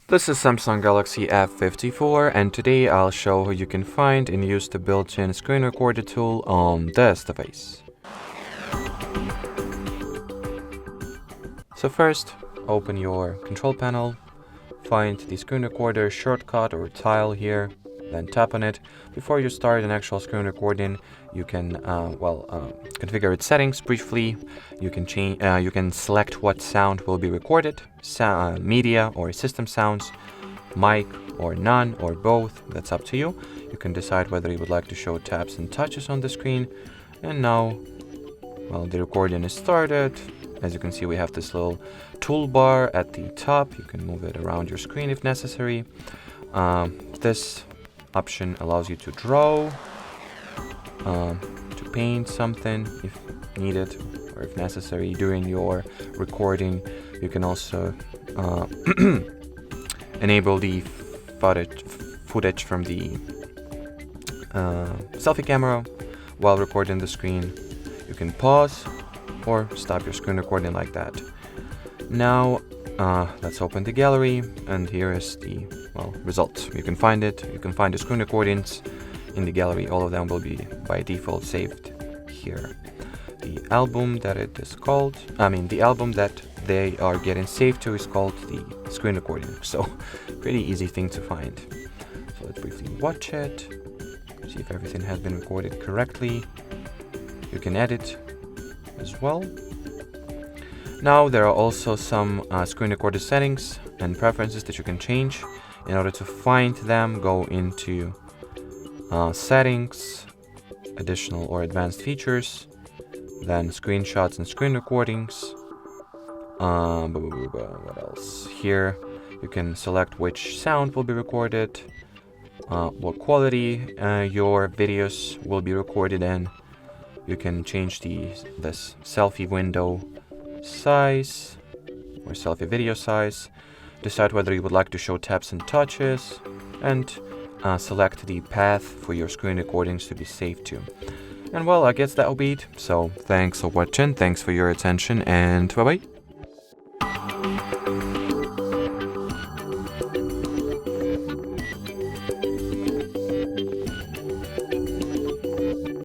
This is Samsung Galaxy F54, and today I'll show how you can find and use the built-in screen recorder tool on this device. So first, open your control panel, find the screen recorder shortcut or tile here, then tap on it. Before you start an actual screen recording, you can configure its settings briefly. You can select what sound will be recorded, media or system sounds, mic or none or both, that's up to you. You can decide whether you would like to show taps and touches on the screen. And now, the recording is started. As you can see, we have this little toolbar at the top. You can move it around your screen if necessary. This option allows you to draw, to paint something if needed or if necessary during your recording. You can also enable the footage from the selfie camera while recording the screen. You can pause or stop your screen recording like that. Now let's open the gallery, and here is the result. You can find it. You can find the screen recordings in the gallery. All of them will be by default saved here. The album that the album that they are getting saved to is called the screen recording. So pretty easy thing to find. So let's briefly watch it, see if everything has been recorded correctly. You can edit as well. Now there are also some screen recorder settings and preferences that you can change. In order to find them, go into settings, additional or advanced features, then screenshots and screen recordings. What else? Here you can select which sound will be recorded, what quality your videos will be recorded in. You can change this selfie window size or selfie video size, decide whether you would like to show taps and touches, and select the path for your screen recordings to be saved to. And I guess that'll be it. So thanks for watching, thanks for your attention, and bye bye.